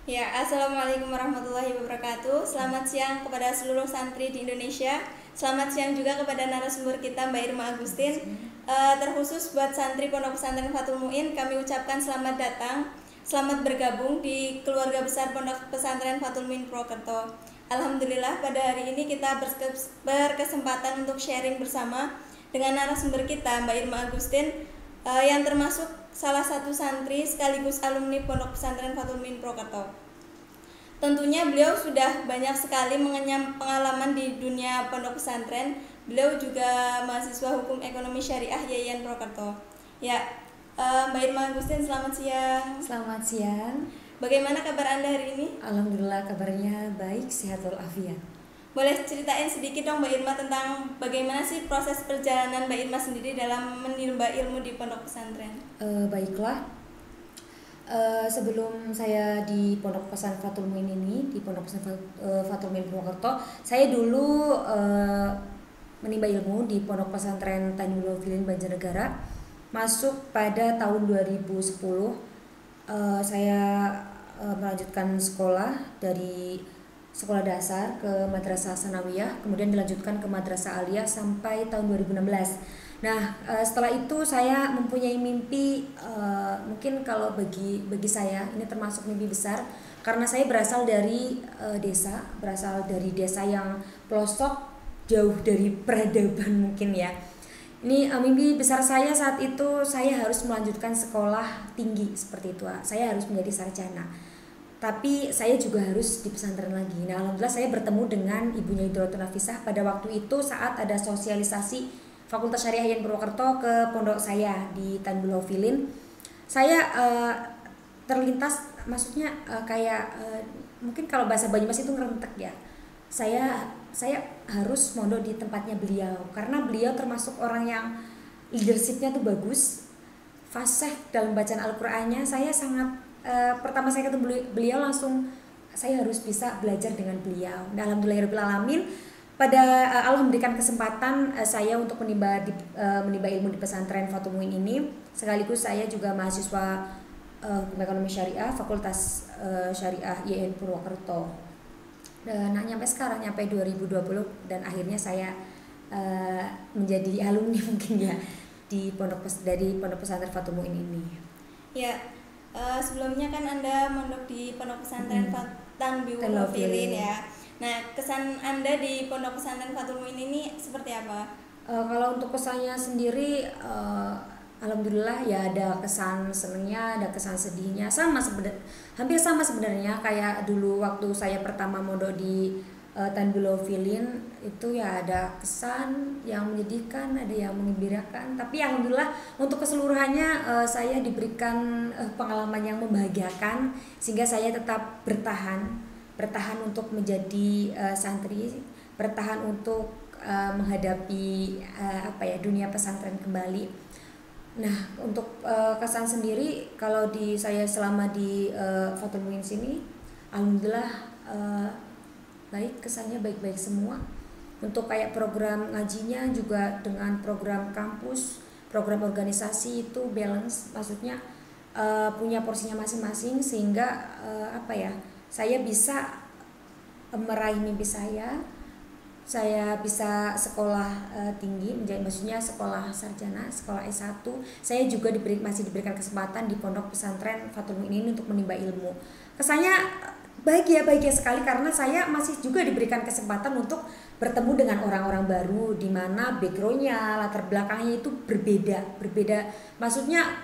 Ya, assalamualaikum warahmatullahi wabarakatuh. Selamat siang kepada seluruh santri di Indonesia. Selamat siang juga kepada narasumber kita Mbak Irma Agustin. Terkhusus buat santri Pondok Pesantren Fathul Muin, kami ucapkan selamat datang, selamat bergabung di keluarga besar Pondok Pesantren Fathul Muin Purwokerto. Alhamdulillah pada hari ini kita berkesempatan untuk sharing bersama dengan narasumber kita Mbak Irma Agustin, yang termasuk salah satu santri sekaligus alumni Pondok Pesantren Fathul Muin Purwokerto. Tentunya beliau sudah banyak sekali mengenyam pengalaman di dunia pondok pesantren. Beliau juga mahasiswa Hukum Ekonomi Syariah YAIN Purwokerto. Ya, Mbak Irma Agustin, selamat siang. Selamat siang. Bagaimana kabar Anda hari ini? Alhamdulillah kabarnya baik, sehat walafiat. Boleh ceritain sedikit dong Mbak Irma tentang bagaimana sih proses perjalanan Mbak Irma sendiri dalam menimba ilmu di pondok pesantren? Baiklah. Sebelum saya di Pondok Pesantren Fathul Muin ini, di Pondok Pesantren Fathul Muin Purwokerto, saya dulu menimba ilmu di Pondok Pesantren Tanjung Filin Banjarnegara. Masuk pada tahun 2010. Saya melanjutkan sekolah dari sekolah dasar ke Madrasah Sanawiyah, kemudian dilanjutkan ke Madrasah Aliyah sampai tahun 2016. Nah, setelah itu saya mempunyai mimpi, mungkin kalau bagi saya ini termasuk mimpi besar karena saya berasal dari desa yang pelosok, jauh dari peradaban mungkin ya. Ini mimpi besar saya saat itu, saya harus melanjutkan sekolah tinggi seperti itu. Saya harus menjadi sarjana. Tapi saya juga harus di pesantren lagi. Nah, alhamdulillah saya bertemu dengan ibunya Hidratul Nafisah pada waktu itu saat ada sosialisasi Fakultas Syariah YAIN Purwokerto ke pondok saya di Tanjung Filin. Saya terlintas, maksudnya mungkin kalau bahasa Banyumas itu ngerentek ya. Saya harus mondok di tempatnya beliau karena beliau termasuk orang yang leadershipnya tuh bagus, fasih dalam bacaan Al-Qur'annya. Saya sangat pertama saya ketemu beliau langsung saya harus bisa belajar dengan beliau. Nah, alhamdulillahirabbil alamin pada Allah memberikan kesempatan saya untuk menimba ilmu di pesantren Fathul Muin ini. Sekaligus saya juga mahasiswa Hukum Ekonomi Syariah Fakultas Syariah YAIN Purwokerto. Nah, nyampe 2020 dan akhirnya saya menjadi alumni mungkin ya dari Pondok Pesantren Fathul Muin ini. Ya, sebelumnya kan Anda mondok di Pondok Pesantren Tanjung Filin ya. Nah, kesan Anda di Pondok Pesantren Fathul Muin ini seperti apa? Kalau untuk kesannya sendiri, alhamdulillah ya ada kesan senengnya, ada kesan sedihnya, hampir sama sebenarnya kayak dulu waktu saya pertama mondok di Tanjung Filin itu ya ada kesan yang menyedihkan, ada yang menggembirakan, tapi alhamdulillah untuk keseluruhannya saya diberikan pengalaman yang membahagiakan sehingga saya tetap bertahan untuk menjadi santri, bertahan untuk menghadapi dunia pesantren kembali. Nah, untuk kesan sendiri kalau di saya selama di Fathul Muin sini, alhamdulillah baik, kesannya baik-baik semua. Untuk kayak program ngajinya juga dengan program kampus, program organisasi itu balance, maksudnya punya porsinya masing-masing sehingga saya bisa meraih mimpi saya bisa sekolah tinggi, maksudnya sekolah sarjana, sekolah S1. Saya juga masih diberikan kesempatan di Pondok Pesantren Fathul Muin ini untuk menimba ilmu. Kesannya bahagia sekali karena saya masih juga diberikan kesempatan untuk bertemu dengan orang-orang baru di mana backgroundnya, latar belakangnya itu berbeda. Maksudnya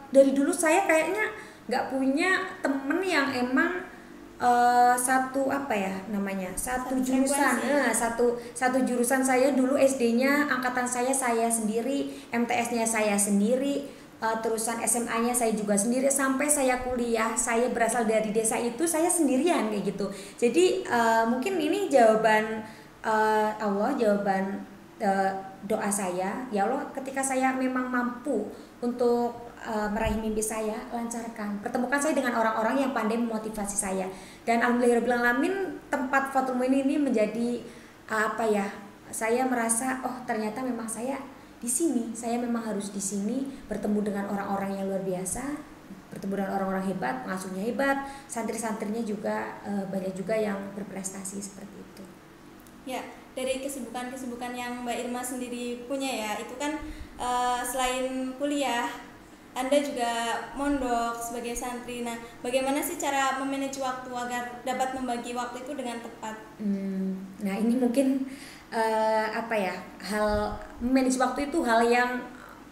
dari dulu saya kayaknya nggak punya temen yang emang satu jurusan. Satu jurusan. Saya dulu SD-nya angkatan saya sendiri, MTS-nya saya sendiri, terusan SMA-nya saya juga sendiri, sampai saya kuliah saya berasal dari desa itu saya sendirian kayak gitu. Jadi mungkin ini jawaban Allah, jawaban doa saya, ya Allah, ketika saya memang mampu untuk meraih mimpi saya, lancarkan, pertemukan saya dengan orang-orang yang pandai memotivasi saya. Dan alhamdulillahirobbilalamin tempat Fathul Muin ini menjadi saya merasa ternyata memang saya di sini, saya memang harus di sini bertemu dengan orang-orang yang luar biasa, bertemu dengan orang-orang hebat, pengasuhnya hebat, santri-santrinya juga banyak juga yang berprestasi seperti itu. Ya, dari kesibukan-kesibukan yang Mbak Irma sendiri punya ya, itu kan selain kuliah, Anda juga mondok sebagai santri. Nah, bagaimana sih cara memanage waktu agar dapat membagi waktu itu dengan tepat? Nah ini mungkin hal manage waktu itu hal yang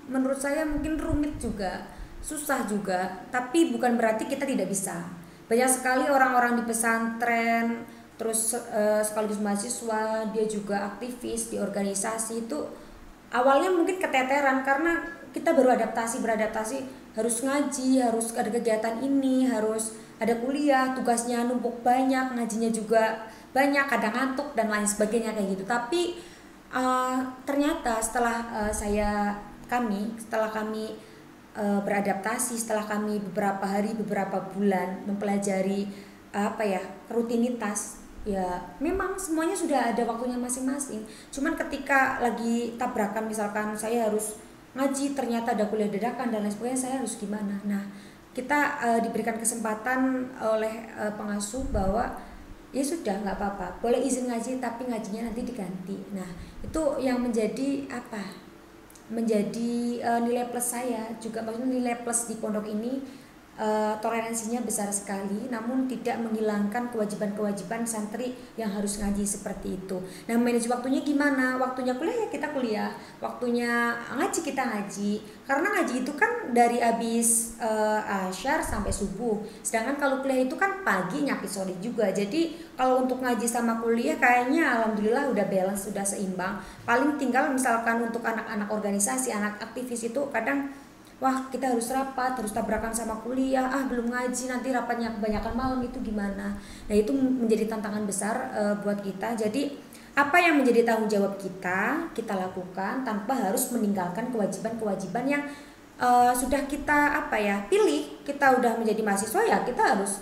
menurut saya mungkin rumit juga, susah juga, tapi bukan berarti kita tidak bisa. Banyak sekali orang-orang di pesantren, terus sekaligus mahasiswa, dia juga aktivis di organisasi itu awalnya mungkin keteteran karena kita baru beradaptasi harus ngaji, harus ada kegiatan ini, harus ada kuliah, tugasnya numpuk banyak, ngajinya juga banyak, kadang ngantuk dan lain sebagainya kayak gitu. Tapi ternyata setelah kami beradaptasi, setelah kami beberapa hari, beberapa bulan mempelajari rutinitas, ya memang semuanya sudah ada waktunya masing-masing. Cuman ketika lagi tabrakan, misalkan saya harus ngaji, ternyata ada kuliah dadakan dan lain sebagainya, saya harus gimana? Nah, kita diberikan kesempatan oleh pengasuh bahwa ya sudah, nggak apa-apa, boleh izin ngaji tapi ngajinya nanti diganti. Nah itu yang menjadi nilai plus saya juga, maksudnya nilai plus di pondok ini. Toleransinya besar sekali, namun tidak menghilangkan kewajiban-kewajiban santri yang harus ngaji seperti itu. Nah, manage waktunya gimana? Waktunya kuliah ya kita kuliah, waktunya ngaji kita ngaji. Karena ngaji itu kan dari habis asyar sampai subuh. Sedangkan kalau kuliah itu kan pagi nyampe sore juga. Jadi kalau untuk ngaji sama kuliah kayaknya alhamdulillah udah balance, sudah seimbang. Paling tinggal misalkan untuk anak-anak organisasi, anak aktivis itu kadang wah kita harus rapat, harus tabrakan sama kuliah, belum ngaji nanti rapatnya kebanyakan malam, itu gimana. Nah itu menjadi tantangan besar buat kita. Jadi apa yang menjadi tanggung jawab kita lakukan tanpa harus meninggalkan kewajiban-kewajiban yang sudah kita pilih. Kita udah menjadi mahasiswa ya kita harus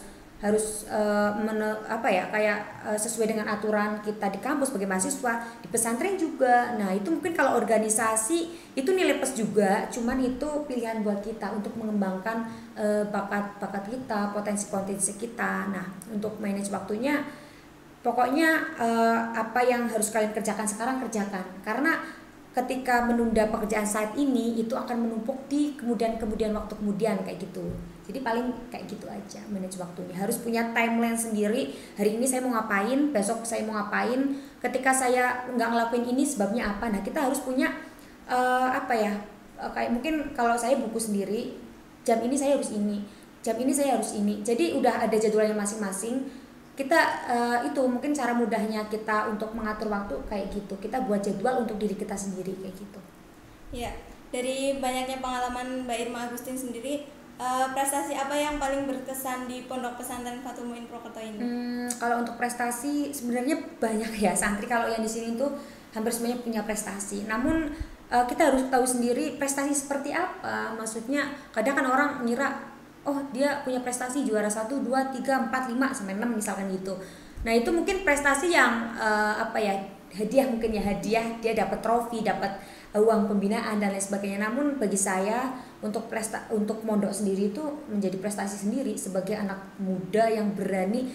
sesuai dengan aturan kita di kampus sebagai mahasiswa, di pesantren juga. Nah itu mungkin kalau organisasi itu nilai plus juga, cuman itu pilihan buat kita untuk mengembangkan bakat kita, potensi-potensi kita. Nah untuk manage waktunya, pokoknya apa yang harus kalian kerjakan sekarang kerjakan, karena ketika menunda pekerjaan saat ini itu akan menumpuk di kemudian waktu kemudian kayak gitu. Jadi paling kayak gitu aja manage waktunya. Harus punya timeline sendiri. Hari ini saya mau ngapain, besok saya mau ngapain. Ketika saya nggak ngelakuin ini sebabnya apa. Nah kita harus punya kayak mungkin kalau saya buku sendiri, jam ini saya harus ini, jam ini saya harus ini. Jadi udah ada jadwalnya masing-masing. Kita itu mungkin cara mudahnya kita untuk mengatur waktu kayak gitu. Kita buat jadwal untuk diri kita sendiri kayak gitu. Ya, dari banyaknya pengalaman Mbak Irma Agustin sendiri, prestasi apa yang paling berkesan di Pondok Pesantren Fathul Muin Purwokerto ini? Kalau untuk prestasi sebenarnya banyak ya, santri kalau yang di sini tuh hampir semuanya punya prestasi. Namun kita harus tahu sendiri prestasi seperti apa. Maksudnya kadang kan orang ngira oh dia punya prestasi juara 1, 2, 3, 4, 5 sampai 6 misalkan gitu. Nah itu mungkin prestasi yang hadiah, mungkin ya hadiah, dia dapat trofi, dapat uang pembinaan dan lain sebagainya. Namun bagi saya untuk mondok sendiri itu menjadi prestasi sendiri sebagai anak muda yang berani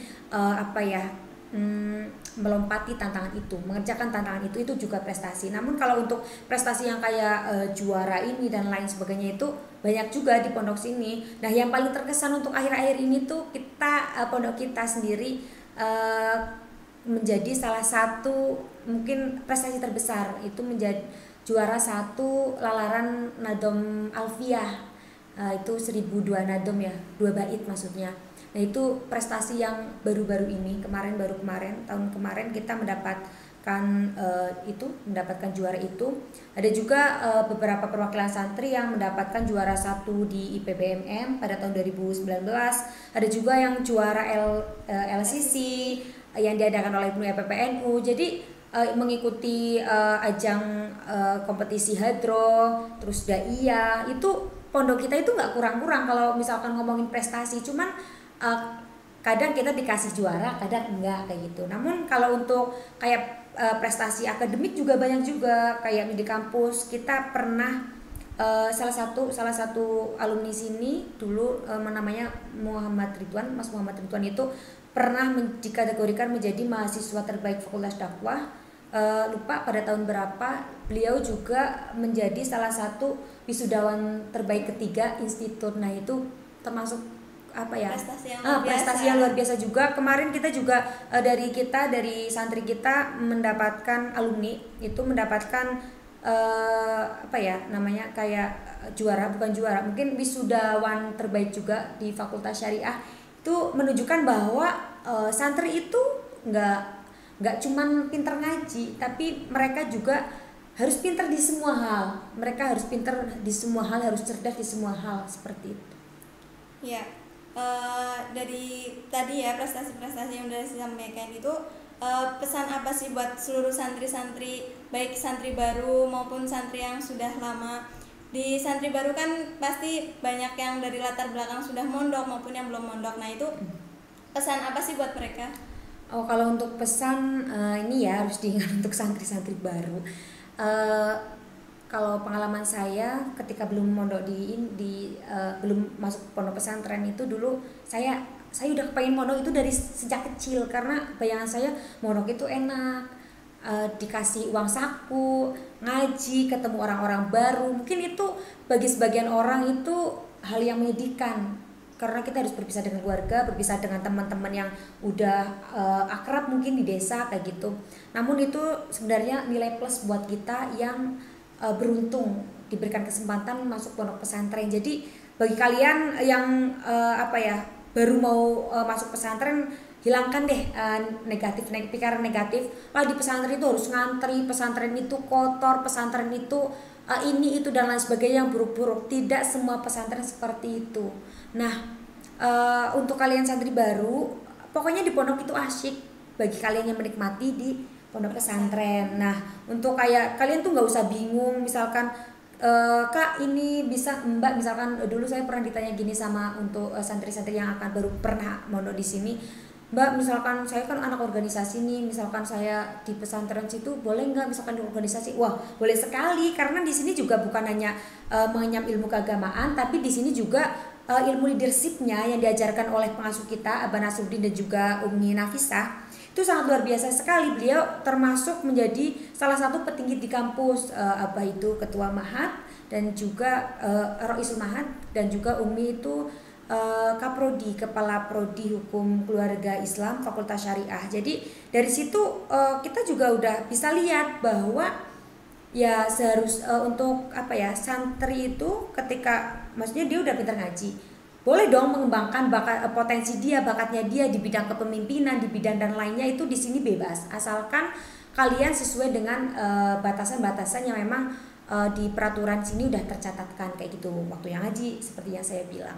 melompati tantangan itu, mengerjakan tantangan itu juga prestasi. Namun kalau untuk prestasi yang kayak juara ini dan lain sebagainya itu banyak juga di pondok sini. Nah yang paling terkesan untuk akhir-akhir ini tuh kita pondok kita sendiri menjadi salah satu mungkin prestasi terbesar, itu menjadi juara 1 lalaran Nadom Alfiyah. Itu 1002 Nadom ya, 2 bait maksudnya. Nah itu prestasi yang baru-baru ini, tahun kemarin kita mendapatkan juara itu. Ada juga beberapa perwakilan santri yang mendapatkan juara 1 di IPBMM pada tahun 2019. Ada juga yang juara LCC yang diadakan oleh PPNU. Jadi mengikuti ajang kompetisi hadroh, terus daiyah, itu pondok kita itu nggak kurang-kurang kalau misalkan ngomongin prestasi. Cuman kadang kita dikasih juara, kadang enggak kayak gitu. Namun kalau untuk kayak prestasi akademik juga banyak juga. Kayak di kampus kita pernah salah satu alumni sini dulu namanya Muhammad Ridwan. Mas Muhammad Ridwan itu pernah dikategorikan menjadi mahasiswa terbaik Fakultas Dakwah. Lupa pada tahun berapa. Beliau juga menjadi salah satu wisudawan terbaik ketiga institut. Nah itu termasuk apa ya, prestasi yang luar biasa juga. Kemarin kita juga dari santri kita mendapatkan alumni itu mendapatkan apa ya namanya, kayak bukan juara, mungkin wisudawan terbaik juga di Fakultas Syariah. Itu menunjukkan bahwa santri itu nggak cuman pinter ngaji, tapi mereka juga harus pinter di semua hal. Mereka harus pinter di semua hal, harus cerdas di semua hal, seperti itu. Ya, dari tadi ya prestasi-prestasi yang sudah disampaikan itu, pesan apa sih buat seluruh santri-santri, baik santri baru maupun santri yang sudah lama? Di santri baru kan pasti banyak yang dari latar belakang sudah mondok maupun yang belum mondok. Nah itu pesan apa sih buat mereka? Oh, kalau untuk pesan ini ya harus diingat untuk santri-santri baru. Kalau pengalaman saya ketika belum mondok belum masuk pondok pesantren itu, dulu saya udah pengen mondok itu dari sejak kecil, karena bayangan saya mondok itu enak, dikasih uang saku, ngaji, ketemu orang-orang baru. Mungkin itu bagi sebagian orang itu hal yang menyedihkan, karena kita harus berpisah dengan keluarga, berpisah dengan teman-teman yang udah akrab mungkin di desa kayak gitu. Namun itu sebenarnya nilai plus buat kita yang beruntung diberikan kesempatan masuk pondok pesantren. Jadi bagi kalian yang baru mau masuk pesantren, hilangkan deh pikiran negatif. Wah, di pesantren itu harus ngantri, pesantren itu kotor, pesantren itu ini itu dan lain sebagainya yang buruk-buruk. Tidak semua pesantren seperti itu. Nah, untuk kalian santri baru, pokoknya di pondok itu asyik bagi kalian yang menikmati di pondok pesantren. Nah, untuk kayak kalian tuh nggak usah bingung, misalkan Kak ini bisa Mbak, misalkan dulu saya pernah ditanya gini sama untuk santri-santri yang akan baru pernah mondok di sini. Mbak, misalkan saya kan anak organisasi nih, misalkan saya di pesantren situ boleh nggak misalkan di organisasi? Wah, boleh sekali, karena di sini juga bukan hanya mengenyam ilmu keagamaan, tapi di sini juga ilmu leadershipnya yang diajarkan oleh pengasuh kita Abah Nasruddin dan juga Umi Nafisah itu sangat luar biasa sekali. Beliau termasuk menjadi salah satu petinggi di kampus. Abah itu ketua Mahad dan juga Roisul Mahad, dan juga Umi itu Kaprodi, kepala prodi hukum keluarga Islam Fakultas Syariah. Jadi dari situ kita juga udah bisa lihat bahwa ya untuk santri itu ketika maksudnya dia udah pintar ngaji, boleh dong mengembangkan potensi dia, bakatnya dia di bidang kepemimpinan, di bidang dan lainnya, itu di sini bebas, asalkan kalian sesuai dengan batasan-batasan yang memang di peraturan sini udah tercatatkan kayak gitu, waktu yang ngaji seperti yang saya bilang.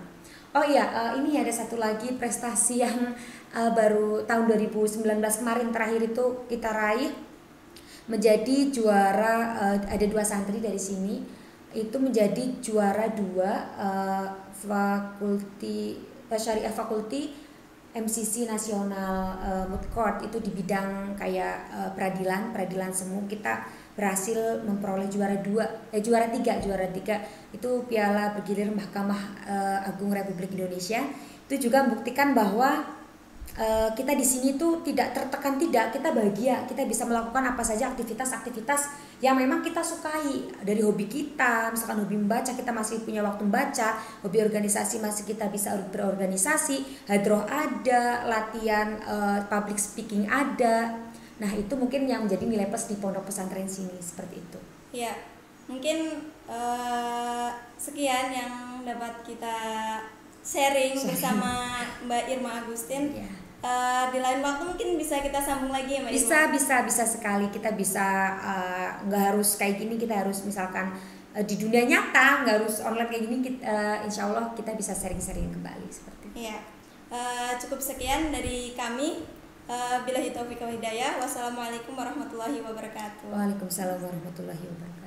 Oh iya, ini ada satu lagi prestasi yang baru tahun 2019 kemarin terakhir itu kita raih, menjadi juara. Ada 2 santri dari sini itu menjadi juara 2 fakulti Syariah Fakulti MCC Nasional Moot Court, itu di bidang kayak peradilan semu. Kita berhasil memperoleh juara 3 itu piala bergilir Mahkamah Agung Republik Indonesia. Itu juga membuktikan bahwa kita di sini tuh tidak tertekan, kita bahagia, kita bisa melakukan apa saja aktivitas-aktivitas yang memang kita sukai. Dari hobi kita, misalkan hobi membaca, kita masih punya waktu membaca. Hobi organisasi, masih kita bisa berorganisasi. Hadroh ada, latihan public speaking ada. Nah, itu mungkin yang menjadi nilai plus di pondok pesantren sini, seperti itu. Ya, mungkin sekian yang dapat kita sharing bersama Mbak Irma Agustin. Ya. Di lain waktu mungkin bisa kita sambung lagi ya Mbak Irma? Bisa sekali. Kita bisa nggak harus kayak gini, kita harus misalkan di dunia nyata, nggak harus online kayak gini. Insya Allah kita bisa sharing-sharing kembali seperti itu. Iya. Cukup sekian dari kami. Billahi taufiq wal hidayah. Wassalamualaikum warahmatullahi wabarakatuh. Waalaikumsalam warahmatullahi wabarakatuh.